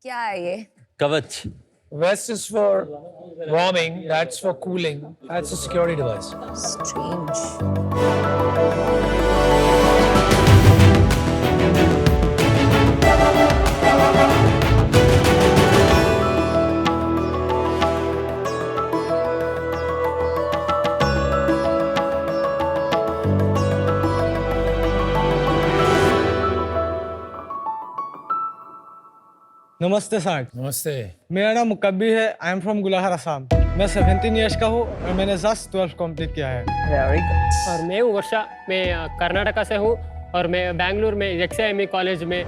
क्या है ये? कवच. Vest is for warming, that's for cooling, that's a security device. Strange. नमस्ते सर, नमस्ते। मेरा नाम मुकब्बिर है। I am from Gulahar Assam. मैं 17 इयर्स का हूँ और मैंने जस्ट 12 कंप्लीट किया है। Very good. और मैं हूँ वर्षा, मैं कर्नाटका से हूँ और मैं बेंगलुरु में XIME कॉलेज में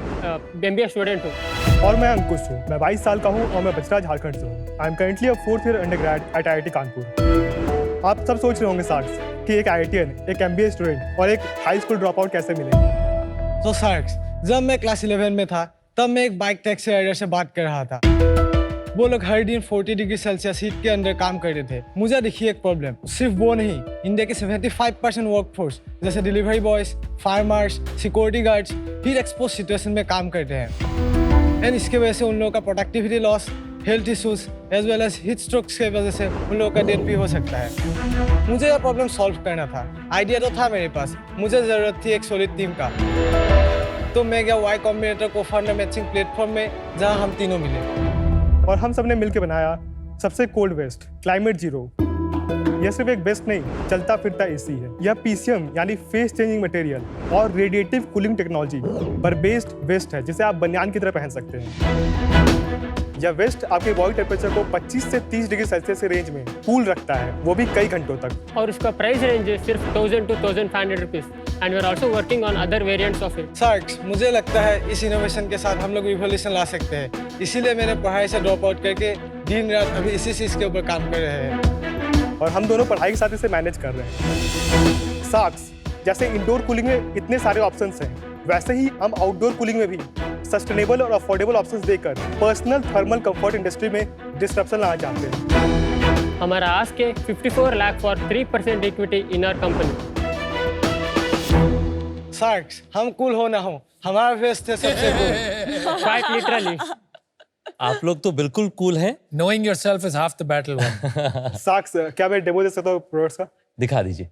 MBA स्टूडेंट हूँ। और मैं अंकुश हूँ। मैं 22 साल का हूँ और मैं बचरा झारखंड से हूँ। I am currently a 4th year undergrad at IIT Kanpur. आप सब सोच रहे होंगे साक्ष कि एक IITian, एक MBA स्टूडेंट और एक हाई स्कूल ड्रॉप आउट कैसे मिले। तो साक्ष, जब मैं क्लास 11 में था तब मैं एक बाइक टैक्सी राइडर से बात कर रहा था। वो लोग हर दिन 40 डिग्री सेल्सियस हीट के अंदर काम कर रहे थे। मुझे दिखी एक प्रॉब्लम, सिर्फ वो नहीं, इंडिया के 75% वर्कफोर्स जैसे delivery boys, farmers, security guards heat expose situation में काम करते हैं। एंड इसके वजह से उन लोगों का productivity loss, health issues as well as heat strokes की वजह से उन लोगों का डेथ भी हो सकता है। मुझे यह प्रॉब्लम सॉल्व करना था। आइडिया तो था मेरे पास, मुझे ज़रूरत थी एक सॉलिड टीम का। तो मैं गया वाई कॉम्बिनेटर को फाउंडर मैचिंग प्लेटफॉर्म में, जहां हम तीनों मिले और हम सब ने मिलकर बनाया सबसे कोल्ड वेस्ट, क्लाइमेट जीरो। यह सिर्फ एक वेस्ट नहीं, चलता फिरता एसी है। यह PCM यानी फेस चेंजिंग मटेरियल और रेडिएटिव कूलिंग टेक्नोलॉजी पर बेस्ड वेस्ट है, जिसे आप बनियान की तरह पहन सकते हैं। यह वेस्ट आपके बॉडी टेम्परेचर को 25 से 30 डिग्री सेल्सियस के रेंज में कूल रखता है, वो भी कई घंटों तक। और उसका प्राइस रेंज है सिर्फ 1000 to 1500 rupees and we are also working on other variants of it. Saksh, मुझे लगता है इस इनोवेशन के साथ हम लोग रिवॉल्यूशन ला सकते हैं। इसीलिए मैंने पढ़ाई से ड्रॉप आउट करके दिन रात अभी इसी चीज़ के ऊपर काम कर रहे हैं। और हम दोनों पढ़ाई के साथ इसे मैनेज कर रहे हैं। साक्ष, जैसे इंडोर कूलिंग में इतने सारे ऑप्शंस हैं, वैसे ही हम आउटडोर कूलिंग में भी सस्टेनेबल और अफोर्डेबल ऑप्शंस देकर पर्सनल थर्मल कंफर्ट इंडस्ट्री में डिस्ट्रप्शन लाना चाहते हैं। हमारा आस्क है 54 lakh for 3% equity in our company. Saksh, हम कूल हो ना हो, हमारा फेस है सबसे कूल। Quite literally. आप लोग तो बिल्कुल कूल हैं. Knowing yourself is half the battle won. साक्ष, क्या मैं डेमो दे सकता हूँ प्रोडक्ट्स का? दिखा दीजिए.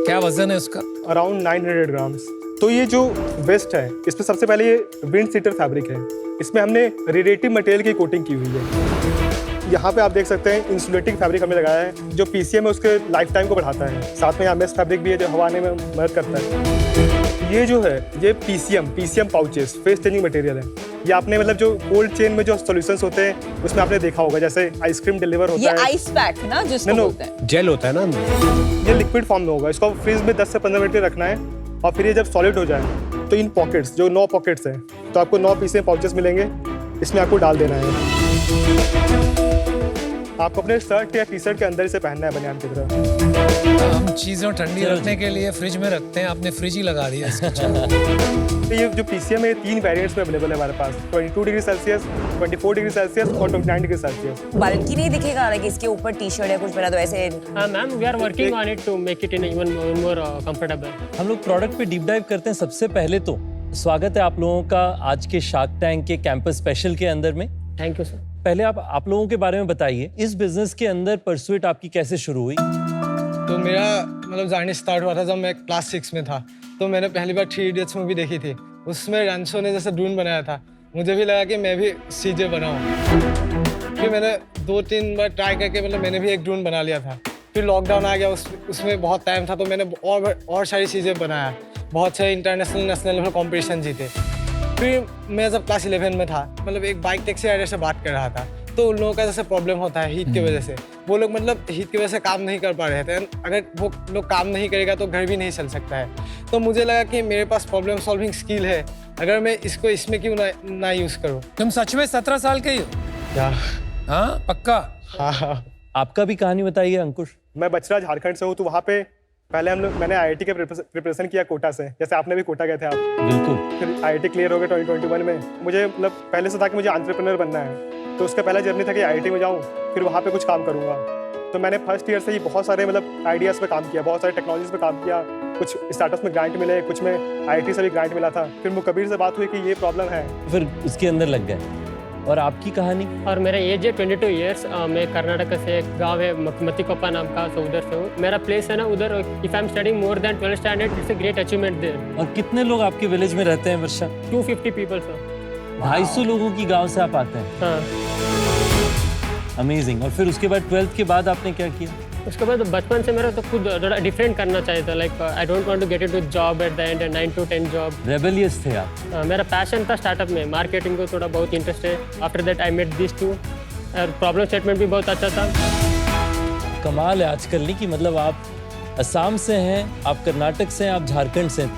क्या वजन है उसका? Around 900 grams. तो ये जो वेस्ट है, इसमें सबसे पहले ये विंड सीटर फैब्रिक है। इसमें हमने रेडिएटिव मटेरियल की कोटिंग की हुई है। यहाँ पे आप देख सकते हैं इंसुलेटिंग फैब्रिक हमने लगाया है, जो PCM है उसके लाइफ टाइम को बढ़ाता है। साथ में यहाँ मेश फैब्रिक भी है जो हवा आने में मदद करता है। ये जो है ये PCM pouches face changing material है। ये आपने मतलब जो कोल्ड चेन में जो सॉल्यूशंस होते हैं उसमें आपने देखा होगा, जैसे आइसक्रीम डिलीवर होता है। ये आइस पैक ना जिसको बोलते हैं। जेल होता है ना, ये लिक्विड फॉर्म में होगा। इसको फ्रीज में 10 से 15 मिनट के रखना है और फिर ये जब सॉलिड हो जाए तो इन पॉकेट्स, जो 9 पॉकेट्स हैं, तो आपको 9 PCM पाउचेस मिलेंगे। इसमें आपको डाल देना है। आपको अपने शर्ट या टी-शर्ट के अंदर इसे पहनना है बनियान की तरह। हम चीज़ों ठंडी रखने के लिए फ्रिज में रखते हैं, आपने फ्रिज ही लगा दिया इसके। तो ये जो PCM है 3 वेरिएंट्स में अवेलेबल है हमारे पास, 22 डिग्री सेल्सियस, 24 डिग्री सेल्सियस और 29 डिग्री सेल्सियस। बल्कि नहीं दिखेगा कि इसके ऊपर टी-शर्ट या कुछ पहना तो ऐसे। Ma'am, we are working on it to make it in even more comfortable. हम लोग प्रोडक्ट पे डीप डाइव करते हैं। सबसे पहले तो स्वागत है आप लोगों का आज के शार्क टैंक के कैंपस स्पेशल के अंदर में। Thank you sir. पहले आप लोगों के बारे में बताइए, इस बिजनेस के अंदर परसुएट आपकी कैसे शुरू हुई? तो मेरा मतलब जर्नी स्टार्ट हुआ था जब मैं क्लास 6 में था। तो मैंने पहली बार 3 इडियट्स मूवी देखी थी। उसमें रणछोड़ ने जैसे ड्रोन बनाया था, मुझे भी लगा कि मैं भी CJ बनाऊँ। फिर मैंने 2-3 बार ट्राई करके मतलब मैंने भी एक ड्रोन बना लिया था। फिर लॉकडाउन आ गया, उसमें बहुत टाइम था तो मैंने और सारी चीज़ें बनाया। बहुत सारे इंटरनेशनल नेशनल लेवल कॉम्पिटिशन जीते। फिर मैं जब क्लास 11 में था, मतलब एक बाइक टैक्सी राइडर से बात कर रहा था, तो उन लोगों का जैसे प्रॉब्लम होता है हीट की वजह से। वो लोग मतलब हीट की वजह से काम नहीं कर पा रहे थे। अगर वो लोग काम नहीं करेगा तो घर भी नहीं चल सकता है। तो मुझे लगा कि मेरे पास प्रॉब्लम सॉल्विंग स्किल है, अगर मैं इसको इसमें क्यों ना यूज़ करूँ। तुम सच में 17 साल के ही हो? क्या? हाँ, पक्का? हाँ। आपका भी कहानी बताइए अंकुश। मैं बचरा झारखंड से हूँ, तो वहाँ पे पहले मैंने IIT के प्रिपरेशन किया कोटा से, जैसे आपने भी कोटा गए थे आप। बिल्कुल। फिर IIT क्लियर हो गया 2021 में। मुझे मतलब पहले से था कि मुझे एंटरप्रेन्योर बनना है, तो उसका पहला जर्नी था कि IIT में जाऊँ, फिर वहाँ पे कुछ काम करूँगा। तो मैंने फर्स्ट ईयर से ही बहुत सारे मतलब आइडियाज़ पे काम किया, बहुत सारे टेक्नोलॉजीज़ पे काम किया। कुछ स्टार्टअप्स में ग्रांट मिले, कुछ में IIT से भी ग्रांट मिला था। फिर मुझे कबीर से बात हुई कि ये प्रॉब्लम है, फिर उसके अंदर लग गए। और आपकी कहानी? और मेरा एज है 22 ईयर्स। मैं कर्नाटक से एक गांव है मतिकोप्पा नाम का, सो उधर से हूँ। मेरा प्लेस है ना उधर। If I am studying more than 12th standard, it's a great achievement there. और कितने लोग आपके विलेज में रहते हैं वर्षा? 250 पीपल सर। 250 लोगों की गांव से आप आते हैं? हाँ। अमेजिंग। और फिर उसके बाद 12th के बाद आपने क्या किया? उसके बाद बचपन से मेरा तो खुद थोड़ा डिफरेंट करना चाहिए था। Like I don't want to get into job at the end, 9 to 10 job. Rebellious थे आप? मेरा पैशन था स्टार्टअप में, मार्केटिंग को थोड़ा बहुत इंटरेस्ट है। After that I met this two, और प्रॉब्लम स्टेटमेंट भी बहुत अच्छा था। कमाल है आजकल नहीं कि मतलब आप असम से हैं, आप कर्नाटक से हैं, आप झारखंड से हैं।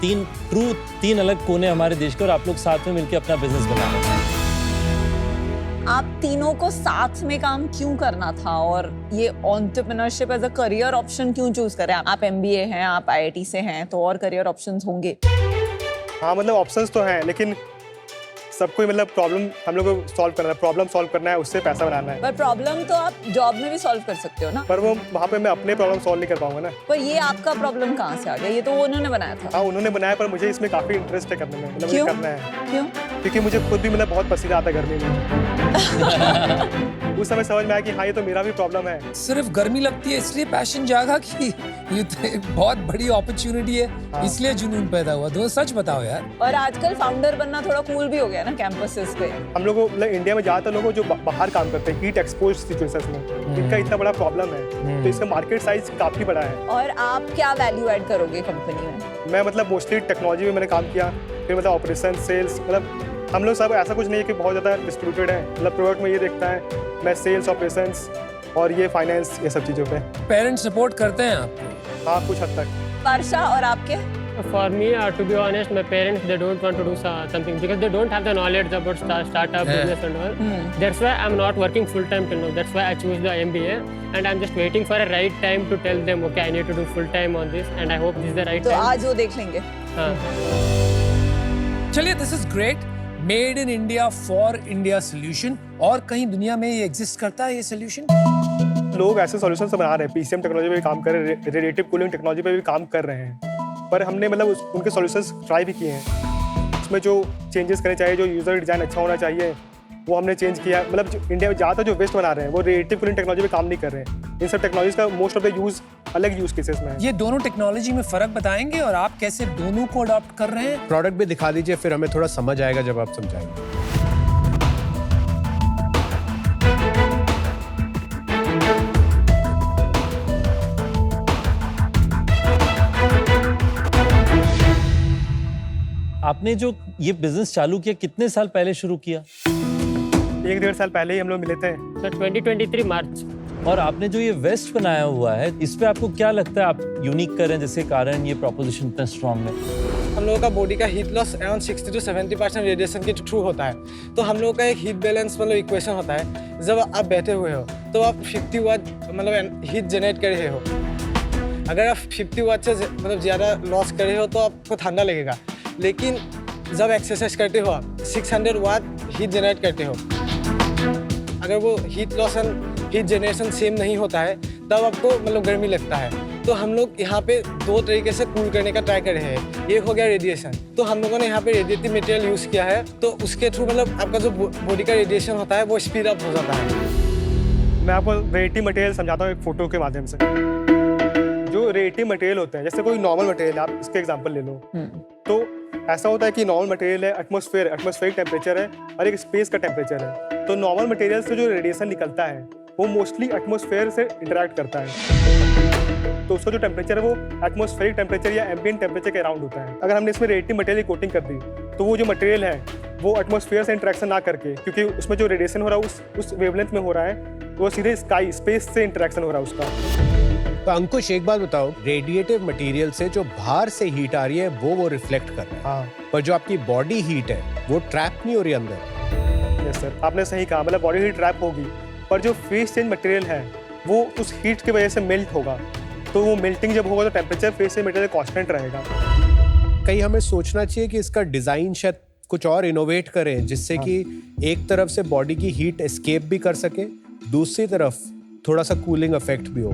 तीन अलग कोने हमारे देश के, और आप लोग साथ में मिलकर अपना बिजनेस बना रहे हैं। आप तीनों को साथ में काम क्यों करना था और ये entrepreneurship as a career option क्यों चूज करें? आप MBA हैं, आप IIT से हैं, तो और करियर ऑप्शंस होंगे। हाँ मतलब ऑप्शंस तो हैं, लेकिन सबको मतलब प्रॉब्लम हम लोग को सॉल्व करना है, प्रॉब्लम सॉल्व करना है, उससे पैसा बनाना है। पर प्रॉब्लम तो आप जॉब में भी सॉल्व कर सकते हो ना। पर वो वहाँ पे मैं अपने प्रॉब्लम सॉल्व नहीं कर पाऊंगा ना। पर ये आपका प्रॉब्लम कहाँ से आ गया? ये तो वो उन्होंने बनाया था। हाँ उन्होंने बनाया, पर मुझे इसमें काफ़ी इंटरेस्ट है करने में, मतलब मुझे क्यों? करना है। क्यों? क्योंकि मुझे खुद भी मतलब बहुत पसीना आता है गर्मी में। उस समय समझ में आया कि हाँ ये तो मेरा भी प्रॉब्लम है। सिर्फ गर्मी लगती है इसलिए पैशन जागा कि ये तो एक बहुत बड़ी अपॉर्चुनिटी है, इसलिए जुनून पैदा हुआ। तो सच बताओ यार। और आजकल फाउंडर बनना थोड़ा कूल भी हो गया ना कैंपसेस पे। हम लोग को मतलब इंडिया में ज़्यादातर लोगों जो बाहर काम करते हैं हीट एक्सपोज सिचुएशंस में, इनका इतना बड़ा प्रॉब्लम है, तो इसका मार्केट साइज काफ़ी बड़ा है। और आप क्या वैल्यू ऐड करोगे कंपनी में? मैं मतलब मोस्टली टेक्नोलॉजी में मैंने काम किया, फिर मतलब ऑपरेशन, सेल्स, मतलब हम लोग सब ऐसा कुछ नहीं है कि बहुत ज़्यादा डिस्ट्रीब्यूटेड है। मतलब प्रोडक्ट में ये देखता है, मैं सेल्स, ऑपरेशंस और ये फाइनेंस, ये सब चीज़ों पे। पेरेंट्स सपोर्ट करते हैं आपको? हाँ कुछ हद तक। वर्षा और आपके? For me, to be honest, my parents, they don't want to do something because they don't have the knowledge about startup business and all. That's why I'm not working full time till now. That's why I choose the MBA, and I'm just waiting for a right time to tell them, okay, I need to do full time on this, and I hope this is the right तो time. आज वो देख लेंगे। हाँ। चलिए, this is great. Made in India for India solution. और कहीं दुनिया में ये एग्जिस्ट करता है ये सोल्यूशन? लोग ऐसे सॉल्यूशंस बना रहे हैं, PCM टेक्नोलॉजी पे भी काम कर रहे हैं, रेडिएटिव कूलिंग टेक्नोलॉजी पे भी काम कर रहे हैं, पर हमने मतलब उनके सॉल्यूशंस ट्राई भी किए हैं। उसमें जो चेंजेस करने चाहिए, जो यूज़र डिज़ाइन अच्छा होना चाहिए, वो हमने चेंज किया। मतलब जो इंडिया में ज़्यादातर जो वेस्ट बना रहे हैं वो रेडिएटिव कूलिंग टेक्नोलॉजी पे काम नहीं कर रहे हैं। इन सब टेक्नोलॉजीज का मोस्ट ऑफ द यूज़ अलग यूज़ केसेस में है। ये दोनों टेक्नोलॉजी में फर्क बताएंगे और आप कैसे दोनों को अडॉप्ट कर रहे हैं? प्रोडक्ट भी दिखा दीजिए, फिर हमें थोड़ा समझ आएगा जब आप समझाएंगे। आपने जो ये बिजनेस चालू किया कितने साल पहले शुरू किया? 1-1.5 साल पहले ही हम लोग मिले थे। So 2023 मार्च। और आपने जो ये वेस्ट बनाया हुआ है, इस पे आपको क्या लगता है आप यूनिक करें जिसके कारण ये प्रोपोजिशन इतना स्ट्रॉन्ग है? हम लोगों का बॉडी का heat loss around 60 to 70% radiation के थ्रू होता है। तो हम लोगों का एक हीट बैलेंस मतलब इक्वेशन होता है। जब आप बैठे हुए हो तो आप 50 वाट मतलब हीट जनरेट कर रहे हो। अगर आप 50 वाट से मतलब ज़्यादा लॉस कर रहे हो तो आपको ठंडा लगेगा, लेकिन जब एक्सरसाइज करते हो आप 600 वाट हीट जनरेट करते हो। अगर वो heat loss and heat generation same नहीं होता है तब आपको मतलब गर्मी लगता है। तो हम लोग यहाँ पे दो तरीके से कूल करने का ट्राई कर रहे हैं। एक हो गया रेडिएशन, तो हम लोगों ने यहाँ पे रेडिएटिव मटेरियल यूज़ किया है, तो उसके थ्रू मतलब आपका जो बॉडी का रेडिएशन होता है वो स्पीड अप हो जाता है। मैं आपको रेडिएटिव मटेरियल समझाता हूँ एक फोटो के माध्यम से। जो रेडिएटिव मटेरियल होते हैं, जैसे कोई नॉर्मल मटेरियल, आप इसके एग्जांपल ले लो, तो ऐसा होता है कि नॉर्मल मटेरियल है, एटमॉस्फेरिक टेम्परेचर है और एक स्पेस का टेम्परेचर है। तो नॉर्मल मटेरियल से जो रेडिएशन निकलता है वो मोस्टली एटमॉस्फेयर से इंटरैक्ट करता है, तो उसका जो टेम्परेचर है वो एटमॉस्फेरिक टेम्परेचर या एम्बिएंट टेम्परेचर के अराउंड होता है। अगर हमने इसमें रेडिएटिव मटेरियल की कोटिंग कर दी तो वो जो मटेरियल है वो एटमॉस्फेयर से इंटरेक्शन ना करके, क्योंकि उसमें जो रेडिएशन हो रहा है उस वेवलेंथ में हो रहा है, वो सीधे स्पेस से इंटरेक्शन हो रहा है उसका। तो अंकुश एक बात बताओ, रेडिएटिव मटेरियल से जो बाहर से हीट आ रही है वो रिफ्लेक्ट कर रहा है, हाँ पर जो आपकी बॉडी हीट है वो ट्रैप नहीं हो रही अंदर। यस सर, आपने सही कहा। मतलब बॉडी हीट ट्रैप होगी, पर जो फेस चेंज मटेरियल है वो उस हीट की वजह से मेल्ट होगा, तो वो मेल्टिंग जब होगा तो temperature face change material constant रहेगा। कहीं हमें सोचना चाहिए कि इसका डिजाइन शायद कुछ और इनोवेट करें जिससे कि एक तरफ से बॉडी की हीट एस्केप भी कर सके, दूसरी तरफ थोड़ा सा कूलिंग इफेक्ट भी हो।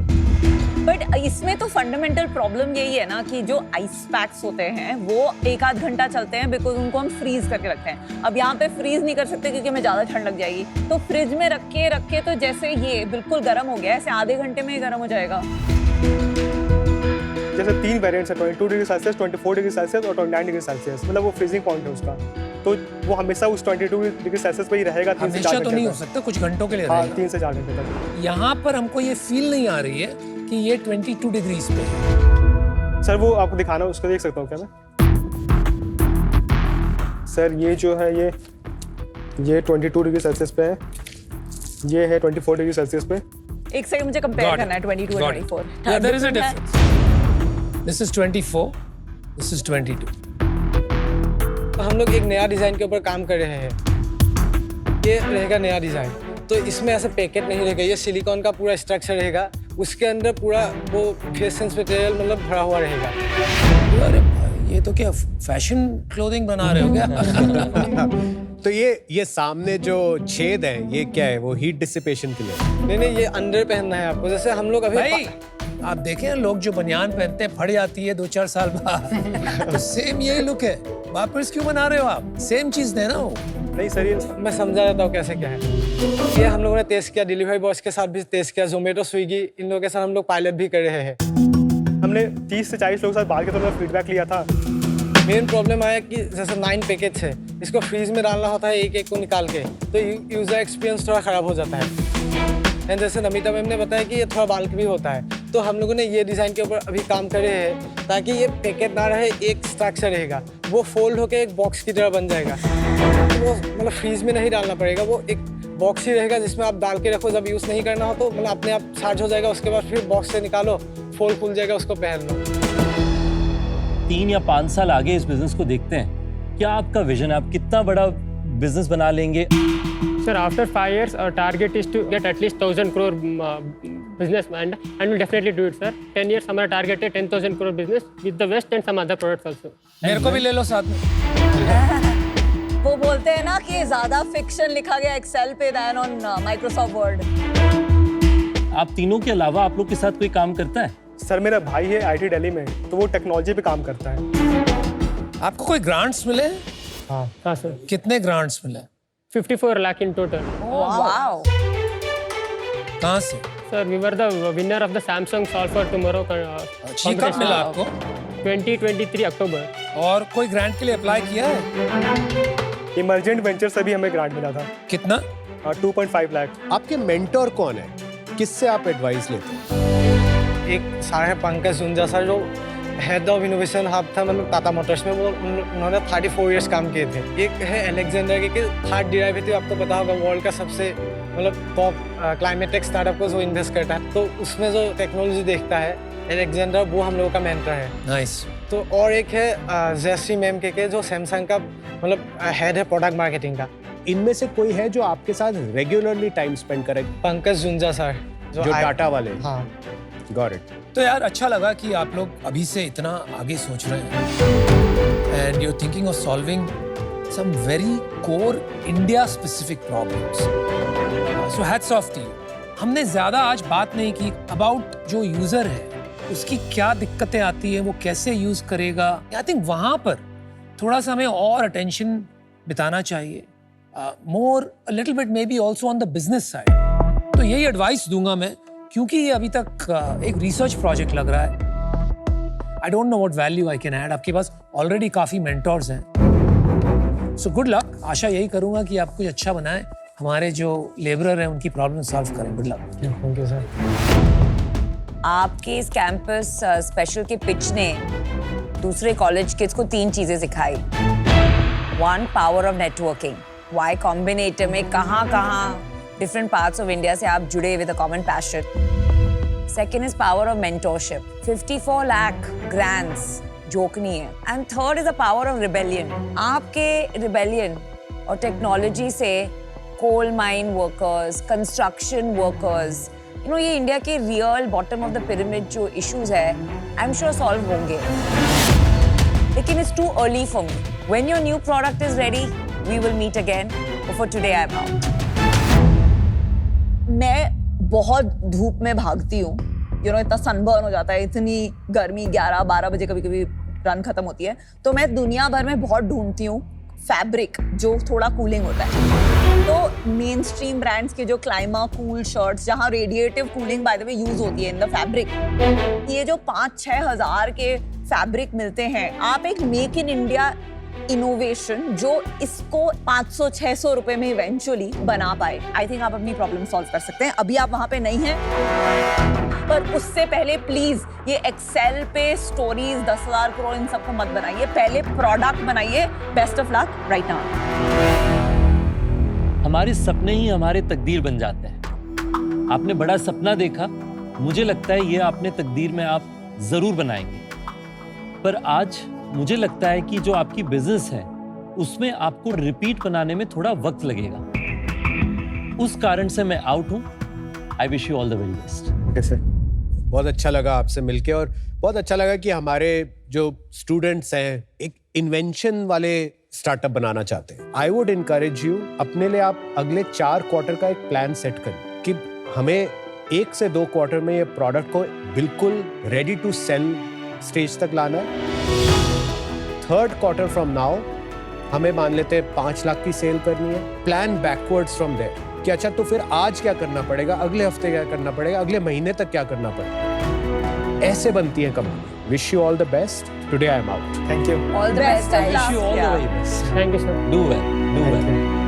बट इसमें तो फंडामेंटल प्रॉब्लम यही है ना कि जो आइस पैक्स होते हैं वो 1-8 घंटा चलते हैं बिकॉज उनको हम फ्रीज करके रखते हैं। अब यहाँ पे फ्रीज नहीं कर सकते क्योंकि हमें ज़्यादा ठंड लग जाएगी, तो फ्रिज में रख के तो जैसे ये बिल्कुल गर्म हो गया ऐसे आधे घंटे में ही गर्म हो जाएगा। जैसे 3 वेरिएंट्स है 22 डिग्री सेल्सियस, 24 डिग्री सेल्सियस और 29 डिग्री सेल्सियस, मतलब वो फ्रीजिंग पॉइंट है उसका, तो वो हमेशा उस 22 डिग्री सेल्सियस पे ही रहेगा 3 से 4 हमेशा तो नहीं हो घंटे सकता, कुछ घंटों के लिए तक। हाँ, रहेगा। 3 से 4 घंटे तक। यहाँ पर हमको ये फील नहीं आ रही है कि ये 22 डिग्रीज पे है। सर वो आपको दिखाना, उसको देख सकता हूँ क्या मैं? सर ये जो है ये 22 डिग्री सेल्सियस पे है, ये है 24 डिग्री सेल्सियस पे। एक सेकंड मुझे कंपेयर करना है 22 और 24। Yeah, there is a difference. This is 24, this is 22. तो हम लोग एक नया डिज़ाइन के ऊपर काम कर रहे हैं। ये रहेगा नया डिज़ाइन, तो इसमें ऐसा पैकेट नहीं रहेगा, ये सिलिकॉन का पूरा स्ट्रक्चर रहेगा, उसके अंदर पूरा वो फेसेंस मटेरियल मतलब भरा हुआ रहेगा। अरे भाई, ये तो क्या फैशन क्लोथिंग बना रहे हो क्या? तो ये सामने जो छेद है ये क्या है? वो हीट डिसिपेशन के लिए? नहीं, ये अंदर पहनना है आपको। जैसे हम लोग अभी भाई आप देखें लोग जो बनियान पहनते हैं फट जाती है 2-4 साल बाद, तो सेम यही लुक है। वापस क्यों बना रहे हो आप? सेम चीज देना हो। नहीं सर, ये मैं समझा देता हूँ कैसे क्या है। ये हम लोगों ने टेस्ट किया, डिलीवरी बॉयज के साथ भी टेस्ट किया, जोमेटो, स्विगी, इन लोगों के साथ हम लोग पायलट भी कर रहे हैं। हमने 30 से 40 लोगों के साथ बात किया तो उन्होंने फीडबैक लिया था। मेन प्रॉब्लम आया कि जैसे 9 पैकेज है, इसको फ्रीज में डालना होता है एक को निकाल के, तो यूजर एक्सपीरियंस थोड़ा ख़राब हो जाता है। एंड जैसे नमिता मैम ने बताया कि ये थोड़ा बाल्क भी होता है, तो हम लोगों ने ये डिज़ाइन के ऊपर अभी काम कर रहे हैं ताकि ये पैकेट ना रहे, एक स्ट्रक्चर रहेगा, वो फोल्ड होकर एक बॉक्स की तरह बन जाएगा। तो वो मतलब फ्रीज में नहीं डालना पड़ेगा, वो एक बॉक्स ही रहेगा जिसमें आप डाल के रखो, जब यूज़ नहीं करना हो तो मतलब अपने आप चार्ज हो जाएगा, उसके बाद फिर बॉक्स से निकालो, फोल्ड खुल जाएगा, उसको पहन लो। 3 या 5 साल आगे इस बिजनेस को देखते हैं, क्या आपका विजन है? आप कितना बड़ा बिजनेस बना लेंगे? Sir, after 5 years, our target is to get at least 1,000 crore business, and we'll definitely do it, sir. 10 years, हमारा target है 10,000 crore business with the West and some other products also. मेरे को भी ले लो साथ में। वो बोलते हैं ना कि ज्यादा फिक्शन लिखा गया एक्सेल पे देन ऑन माइक्रोसॉफ्ट वर्ड। आप तीनों के अलावा आप लोग के साथ कोई काम करता है? सर मेरा भाई है IT दिल्ली में, तो वो टेक्नोलॉजी पे काम करता है। आपको कोई ग्रांट्स मिले? हाँ सर, कितने ग्रांट्स मिले? 54 lakh in total. वाओ। कहाँ से? Sir, we were the winner of the Samsung Solve for Tomorrow जी कब मिला आपको? 2023 अक्टूबर। और कोई ग्रांट के लिए अप्लाई किया है? इमर्जेंट वेंचर से भी हमें ग्रांट मिला था, कितना? 2.5 लाख। आपके मेंटोर कौन है? किससे आप एडवाइस लेते हैं? एक सर है पंकज जुंजा सर, जो हेड ऑफ इनोवेशन हब था मतलब टाटा मोटर्स में, वो उन्होंने 34 इयर्स काम किए थे। एक है अलेक्जेंडर के 3rd डेरिवेटिव, आपको पता होगा वर्ल्ड का सबसे मतलब टॉप क्लाइमेट टेक स्टार्टअप को जो इन्वेस्ट करता है, तो उसमें जो टेक्नोलॉजी देखता है अलेक्जेंडर, वो हम लोगों का मेंटर है। नाइस। तो और एक है जयश्री मैम के जो सैमसंग का मतलब हेड है प्रोडक्ट मार्केटिंग का। इनमें से कोई है जो आपके साथ रेगुलरली टाइम स्पेंड करे? पंकज जुंजा सर जो टाटा वाले? हाँ। Got it. तो यार अच्छा लगा कि आप लोग अभी से इतना आगे सोच रहे हैं and you are thinking of solving some very core India specific problems. So hats off to you. हमने ज्यादा आज बात नहीं की अबाउट जो यूजर है उसकी क्या दिक्कतें आती है, वो कैसे यूज करेगा। आई थिंक वहां पर थोड़ा सा हमें और अटेंशन बिताना चाहिए, more a little bit maybe also on the business side. तो यही एडवाइस दूंगा मैं, क्योंकि ये अभी तक एक रिसर्च प्रोजेक्ट लग रहा है। I don't know what value I can add. आपके पास ऑलरेडी काफी मेंटोर्स हैं, सो गुड लक। आशा यही करूंगा कि आप कुछ अच्छा बनाएं, हमारे जो लेबरर हैं उनकी प्रॉब्लम सॉल्व करें। Good luck. Thank you sir. आपके इस कैंपस स्पेशल के पिच ने दूसरे कॉलेज किड्स को 3 चीजें सिखाई। 1, power of networking, Y Combinator में कहाँ डिफरेंट पार्ट्स ऑफ इंडिया से आप जुड़े with a common passion. Second is power of mentorship, 54 lakh grants, joke नहीं है। And third is the power of rebellion. आपके रिबेलियन और टेक्नोलॉजी से coal mine workers, construction workers, you know ये India के real bottom of the pyramid जो issues है I am sure solve होंगे, लेकिन it's to early for me. When your new product is ready we will meet again, for today I am out. मैं बहुत धूप में भागती हूँ इतना सनबर्न हो जाता है, इतनी गर्मी, 11-12 बजे कभी कभी रन खत्म होती है, तो मैं दुनिया भर में बहुत ढूंढती हूँ फैब्रिक जो थोड़ा कूलिंग होता है। तो मेन स्ट्रीम ब्रांड्स के जो क्लाइमा कूल शर्ट्स, जहाँ radiative cooling by the way use होती है इन द फैब्रिक, ये जो 5-6 हज़ार के फैब्रिक मिलते हैं, आप एक मेक इन इंडिया इनोवेशन जो इसको 500-600 रुपए में इवेंचुअली बना पाए, आई थिंक आप अपनी प्रॉब्लम सॉल्व कर सकते हैं। अभी आप वहां पे नहीं हैं, पर उससे पहले प्लीज ये एक्सेल पे स्टोरीज 10,000 करोड़ इन सबको मत बनाइए, पहले प्रोडक्ट बनाइए। Best of luck right now. हमारे सपने ही हमारे तकदीर बन जाते हैं। आपने बड़ा सपना देखा, मुझे लगता है ये आपने तकदीर में आप जरूर बनाएंगे, पर आज मुझे लगता है कि जो आपकी बिजनेस है उसमें आपको रिपीट बनाने में थोड़ा वक्त लगेगा। उस कारण से मैं आउट हूं। I wish you all the very best. Okay sir. बहुत अच्छा लगा आपसे मिलके, और बहुत अच्छा लगा कि हमारे जो स्टूडेंट्स हैं एक इन्वेंशन वाले स्टार्टअप बनाना चाहते हैं। आई वुड इनकरेज यू, अपने लिए आप अगले 4 क्वार्टर का एक प्लान सेट करें कि हमें 1 से 2 क्वार्टर में ये प्रोडक्ट को बिल्कुल रेडी टू सेल स्टेज तक लाना है। 3rd क्वार्टर फ्रॉम नाउ हमें मान लेते हैं 5 लाख की सेल करनी है। प्लान बैकवर्ड्स फ्रॉम देयर कि अच्छा तो फिर आज क्या करना पड़ेगा, अगले हफ्ते क्या करना पड़ेगा, अगले महीने तक क्या करना पड़ेगा। ऐसे बनती है company. Wish you all the best. Today I am out. Thank you. All the best. Wish you all the very best. Thank you, sir. Do well, do well.